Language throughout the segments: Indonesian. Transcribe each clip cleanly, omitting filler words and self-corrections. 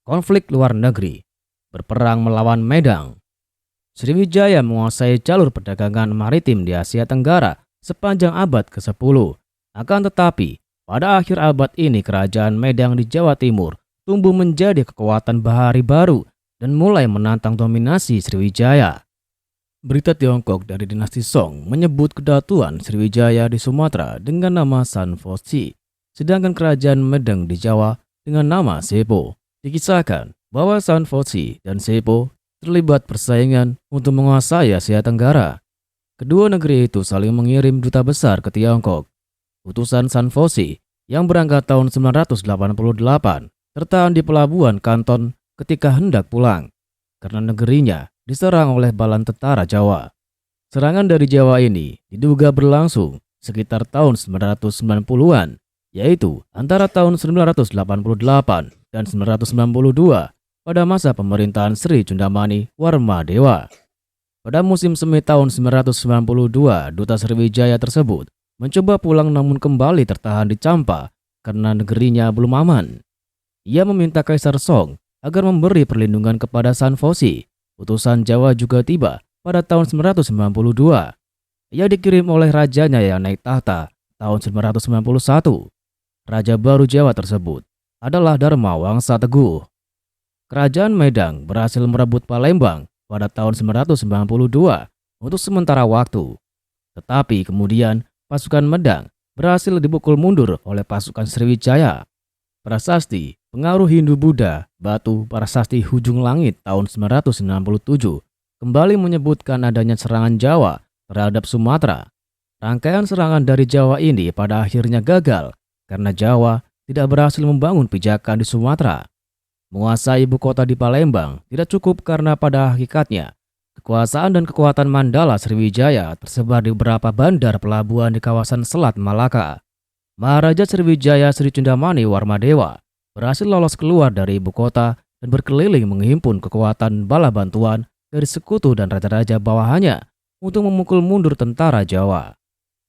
Konflik luar negeri. Berperang melawan Medang. Sriwijaya menguasai jalur perdagangan maritim di Asia Tenggara sepanjang abad ke-10. Akan tetapi, pada akhir abad ini kerajaan Medang di Jawa Timur tumbuh menjadi kekuatan bahari baru dan mulai menantang dominasi Sriwijaya. Berita Tiongkok dari dinasti Song menyebut kedatuan Sriwijaya di Sumatera dengan nama San Foxi, sedangkan kerajaan Medang di Jawa dengan nama Sepo. Dikisahkan bahwa San Foxi dan Sepo terlibat persaingan untuk menguasai Asia Tenggara. Kedua negeri itu saling mengirim duta besar ke Tiongkok. Utusan San Foxi yang berangkat tahun 988 tertahan di pelabuhan Kanton ketika hendak pulang karena negerinya diserang oleh balan tentara Jawa. Serangan dari Jawa ini diduga berlangsung sekitar tahun 990-an, yaitu antara tahun 988 dan 992 pada masa pemerintahan Sri Chundamani Warmadewa. Pada musim semi tahun 992, duta Sriwijaya tersebut mencoba pulang namun kembali tertahan di Champa karena negerinya belum aman. Ia meminta Kaisar Song agar memberi perlindungan kepada San Foxi. Utusan Jawa juga tiba pada tahun 992. Ia dikirim oleh rajanya yang naik tahta tahun 991. Raja baru Jawa tersebut adalah Dharma Wangsa Teguh. Kerajaan Medang berhasil merebut Palembang pada tahun 992 untuk sementara waktu. Tetapi kemudian pasukan Medang berhasil dipukul mundur oleh pasukan Sriwijaya. Prasasti pengaruh Hindu-Buddha Batu Prasasti Hujung Langit tahun 997 kembali menyebutkan adanya serangan Jawa terhadap Sumatera. Rangkaian serangan dari Jawa ini pada akhirnya gagal karena Jawa tidak berhasil membangun pijakan di Sumatera. Menguasai ibu kota di Palembang tidak cukup karena pada hakikatnya kekuasaan dan kekuatan Mandala Sriwijaya tersebar di beberapa bandar pelabuhan di kawasan Selat Malaka. Maharaja Sriwijaya Sri Chundamani Warmadewa berhasil lolos keluar dari ibu kota dan berkeliling menghimpun kekuatan bala bantuan dari sekutu dan raja-raja bawahannya untuk memukul mundur tentara Jawa.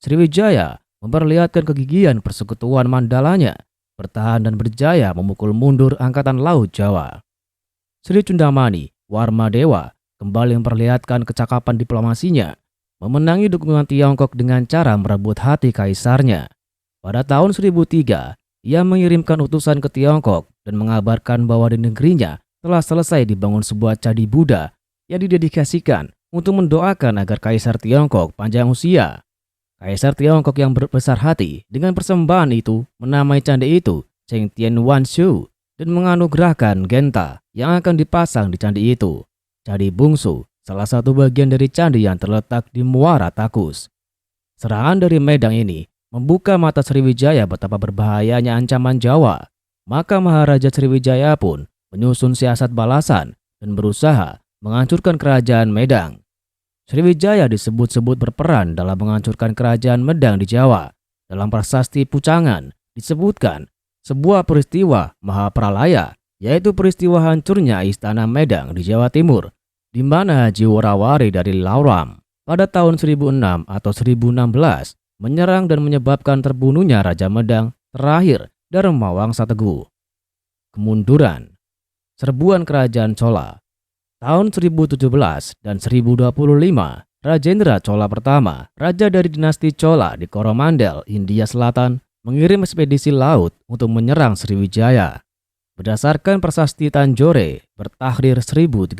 Sriwijaya memperlihatkan kegigihan persekutuan Mandalanya, bertahan dan berjaya memukul mundur Angkatan Laut Jawa. Sri Chundamani Warmadewa kembali memperlihatkan kecakapan diplomasinya, memenangi dukungan Tiongkok dengan cara merebut hati kaisarnya. Pada tahun 1003, ia mengirimkan utusan ke Tiongkok dan mengabarkan bahwa di negerinya telah selesai dibangun sebuah candi Buddha yang didedikasikan untuk mendoakan agar Kaisar Tiongkok panjang usia. Kaisar Tiongkok yang berbesar hati dengan persembahan itu menamai candi itu Cheng Tien Wan Shu dan menganugerahkan genta yang akan dipasang di candi itu. Candi Bungsu, salah satu bagian dari candi yang terletak di Muara Takus. Serangan dari Medang ini membuka mata Sriwijaya betapa berbahayanya ancaman Jawa. Maka Maharaja Sriwijaya pun menyusun siasat balasan dan berusaha menghancurkan kerajaan Medang. Sriwijaya disebut-sebut berperan dalam menghancurkan kerajaan Medang di Jawa. Dalam prasasti Pucangan disebutkan sebuah peristiwa Mahapralaya, yaitu peristiwa hancurnya istana Medang di Jawa Timur, di mana Haji Worawari dari Lauram pada tahun 1006 atau 1016 menyerang dan menyebabkan terbunuhnya Raja Medang terakhir Dharma Wangsa Teguh. Kemunduran. Serbuan Kerajaan Chola. Tahun 1017 dan 1025, Rajendra Chola pertama, raja dari dinasti Chola di Coromandel, India Selatan, mengirim ekspedisi laut untuk menyerang Sriwijaya. Berdasarkan prasasti Tanjore bertahrir 1030,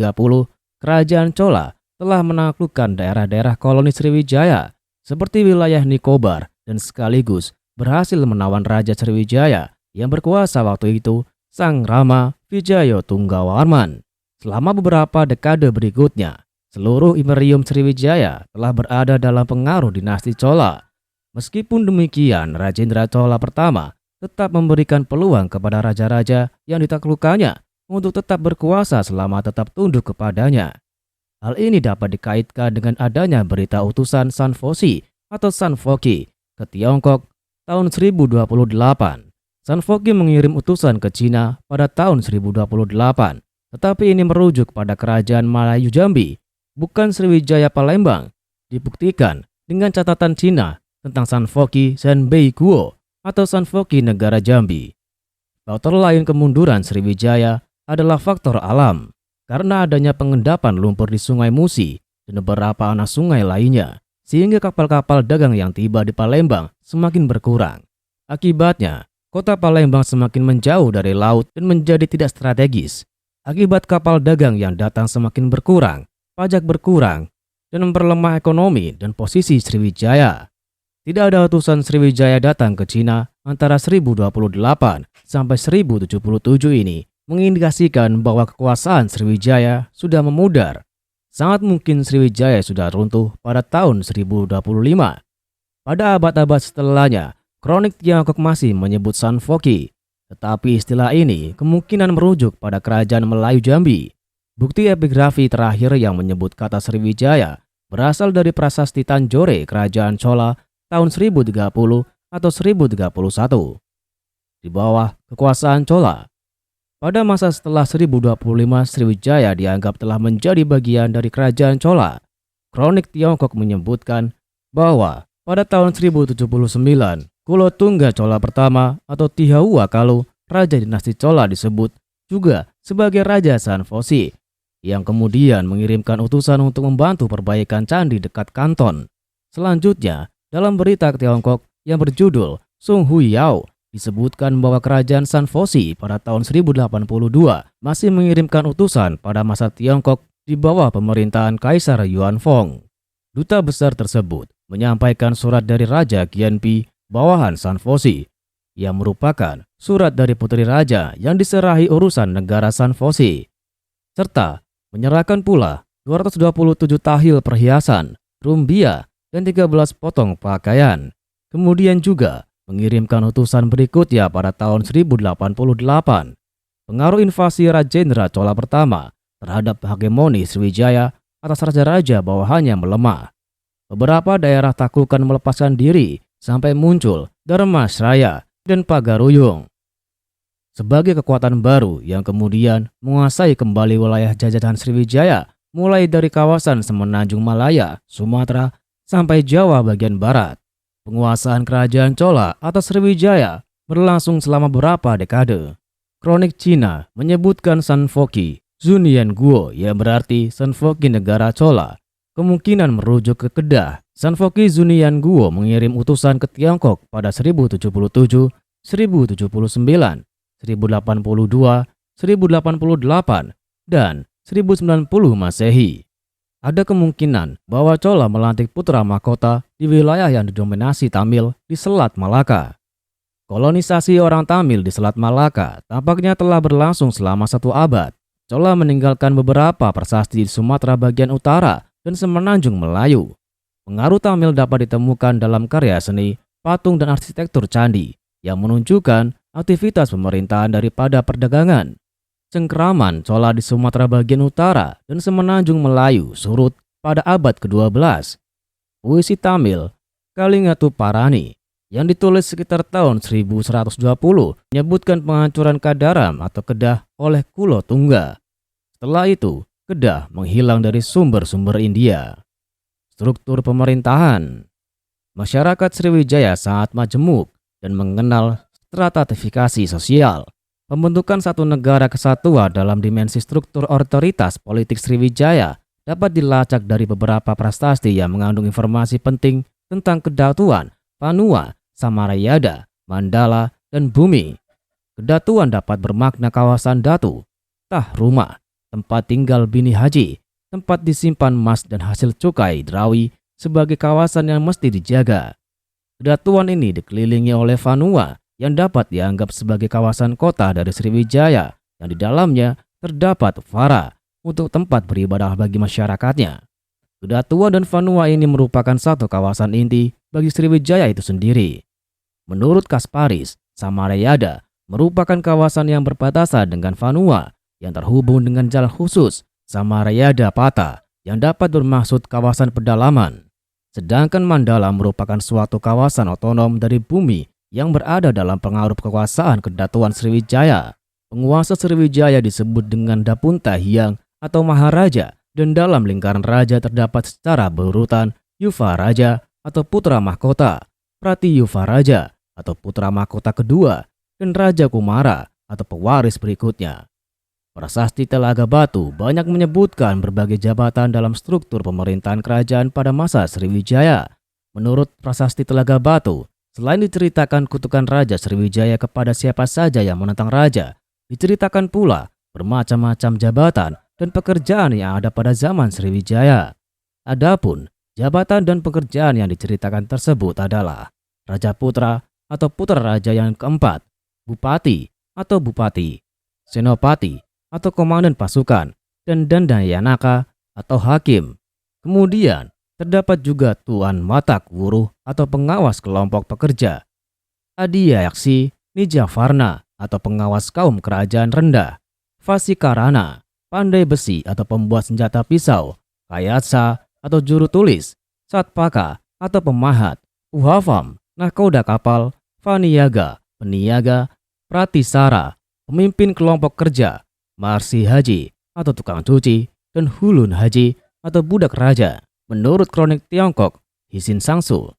Kerajaan Chola telah menaklukkan daerah-daerah koloni Sriwijaya seperti wilayah Nicobar dan sekaligus berhasil menawan Raja Sriwijaya yang berkuasa waktu itu, Sang Rama Wijaya Tunggawarman. Selama beberapa dekade berikutnya, seluruh imperium Sriwijaya telah berada dalam pengaruh dinasti Chola. Meskipun demikian, Rajendra Chola pertama tetap memberikan peluang kepada raja-raja yang ditaklukkannya untuk tetap berkuasa selama tetap tunduk kepadanya. Hal ini dapat dikaitkan dengan adanya berita utusan San Foxi atau San Foxi ke Tiongkok tahun 1028. San Foxi mengirim utusan ke Cina pada tahun 1028. Tetapi ini merujuk pada kerajaan Melayu Jambi, bukan Sriwijaya Palembang. Dibuktikan dengan catatan Cina tentang San Foxi Senbei Guo atau San Foxi Negara Jambi. Faktor lain kemunduran Sriwijaya adalah faktor alam, karena adanya pengendapan lumpur di Sungai Musi dan beberapa anak sungai lainnya, sehingga kapal-kapal dagang yang tiba di Palembang semakin berkurang. Akibatnya, kota Palembang semakin menjauh dari laut dan menjadi tidak strategis. Akibat kapal dagang yang datang semakin berkurang, pajak berkurang, dan memperlemah ekonomi dan posisi Sriwijaya. Tidak ada utusan Sriwijaya datang ke Cina antara 1028 sampai 1077 ini mengindikasikan bahwa kekuasaan Sriwijaya sudah memudar. Sangat mungkin Sriwijaya sudah runtuh pada tahun 1025. Pada abad-abad setelahnya, kronik Tiongkok masih menyebut Sanfoki, tetapi istilah ini kemungkinan merujuk pada kerajaan Melayu Jambi. Bukti epigrafi terakhir yang menyebut kata Sriwijaya berasal dari prasasti Tanjore Kerajaan Chola tahun 1030 atau 1031. Di bawah kekuasaan Chola, pada masa setelah 1025, Sriwijaya dianggap telah menjadi bagian dari kerajaan Chola. Kronik Tiongkok menyebutkan bahwa pada tahun 1079, Kulotungga Chola pertama atau Tihaua Kalu, Raja dinasti Chola disebut juga sebagai Raja Sanfosi, yang kemudian mengirimkan utusan untuk membantu perbaikan candi dekat Kanton. Selanjutnya, dalam berita Tiongkok yang berjudul Sung Hui Yao, disebutkan bahwa kerajaan Sanfosi pada tahun 1082 masih mengirimkan utusan pada masa Tiongkok di bawah pemerintahan Kaisar Yuanfong. Duta besar tersebut menyampaikan surat dari Raja Qianpi bawahan Sanfosi, yang merupakan surat dari putri raja yang diserahi urusan negara Sanfosi, serta menyerahkan pula 227 tahil perhiasan, rumbia, dan 13 potong pakaian. Kemudian juga mengirimkan utusan berikutnya pada tahun 1088. Pengaruh invasi Rajendra Chola pertama terhadap hegemoni Sriwijaya atas raja-raja bawahannya melemah. Beberapa daerah taklukan melepaskan diri sampai muncul Dharmasraya dan Pagaruyung sebagai kekuatan baru yang kemudian menguasai kembali wilayah jajahan Sriwijaya, mulai dari kawasan Semenanjung Malaya, Sumatera, sampai Jawa bagian barat. Penguasaan kerajaan Chola atas Sriwijaya berlangsung selama beberapa dekade. Kronik Cina menyebutkan Sanfoki Zunian Guo, yang berarti Sanfoki negara Chola, kemungkinan merujuk ke Kedah. Sanfoki Zunian Guo mengirim utusan ke Tiongkok pada 1077, 1079, 1082, 1088, dan 1090 Masehi. Ada kemungkinan bahwa Chola melantik putra mahkota di wilayah yang didominasi Tamil di Selat Malaka. Kolonisasi orang Tamil di Selat Malaka tampaknya telah berlangsung selama 1 abad. Chola meninggalkan beberapa prasasti di Sumatera bagian utara dan Semenanjung Melayu. Pengaruh Tamil dapat ditemukan dalam karya seni, patung, dan arsitektur candi yang menunjukkan aktivitas pemerintahan daripada perdagangan. Cengkeraman Chola di Sumatera bagian utara dan Semenanjung Melayu surut pada abad ke-12. Puisi Tamil Kalingatuparani yang ditulis sekitar tahun 1120 menyebutkan penghancuran Kadaram atau Kedah oleh Kulotungga. Setelah itu, Kedah menghilang dari sumber-sumber India. Struktur pemerintahan. Masyarakat Sriwijaya sangat majemuk dan mengenal stratifikasi sosial. Pembentukan satu negara kesatuan dalam dimensi struktur otoritas politik Sriwijaya dapat dilacak dari beberapa prasasti yang mengandung informasi penting tentang kedatuan, Panua, Samarayada, Mandala, dan Bumi. Kedatuan dapat bermakna kawasan datu, tah rumah, tempat tinggal bini haji, tempat disimpan emas dan hasil cukai Drawi sebagai kawasan yang mesti dijaga. Kedatuan ini dikelilingi oleh Vanua yang dapat dianggap sebagai kawasan kota dari Sriwijaya yang di dalamnya terdapat vara untuk tempat beribadah bagi masyarakatnya. Kedatuan dan Vanua ini merupakan satu kawasan inti bagi Sriwijaya itu sendiri. Menurut Kasparis, Samarayada merupakan kawasan yang berbatasan dengan Vanua yang terhubung dengan jalan khusus Samarayada Pata yang dapat bermaksud kawasan pedalaman. Sedangkan Mandala merupakan suatu kawasan otonom dari Bumi yang berada dalam pengaruh kekuasaan Kedatuan Sriwijaya. Penguasa Sriwijaya disebut dengan Dapunta Hyang atau Maharaja, dan dalam lingkaran raja terdapat secara berurutan Yuva Raja atau putra mahkota, Prati Yuva Raja atau putra mahkota kedua, dan Raja Kumara atau pewaris berikutnya. Prasasti Telaga Batu banyak menyebutkan berbagai jabatan dalam struktur pemerintahan kerajaan pada masa Sriwijaya. Menurut Prasasti Telaga Batu, selain diceritakan kutukan Raja Sriwijaya kepada siapa saja yang menentang raja, diceritakan pula bermacam-macam jabatan dan pekerjaan yang ada pada zaman Sriwijaya. Adapun jabatan dan pekerjaan yang diceritakan tersebut adalah Raja Putra atau Putra Raja yang keempat, Bupati atau Bupati, Senopati atau Komandan Pasukan, dan Dandayanaka atau Hakim. Kemudian terdapat juga Tuan Watak Wuruh atau pengawas kelompok pekerja, Adiyaksi Nijavarna atau pengawas kaum kerajaan rendah, Fasikarana, pandai besi atau pembuat senjata pisau, Kayatsa atau juru tulis, Satpaka atau pemahat, Uhafam, nahkoda kapal, Vaniyaga, peniaga, Pratisara, pemimpin kelompok kerja, Marsi Haji atau tukang cuci, dan Hulun Haji atau budak raja. Menurut kronik Tiongkok, Hisin Sangsu,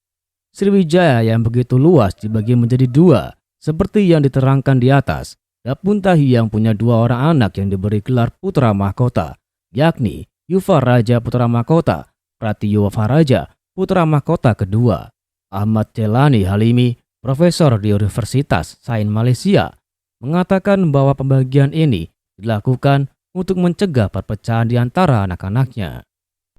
Sriwijaya yang begitu luas dibagi menjadi dua, seperti yang diterangkan di atas. Dapuntahi yang punya dua orang anak yang diberi gelar putra mahkota, yakni Yuva Raja putra mahkota, Pratiyuva Raja putra mahkota kedua. Ahmad Jelani Halimi, profesor di Universitas Sains Malaysia, mengatakan bahwa pembagian ini dilakukan untuk mencegah perpecahan di antara anak-anaknya.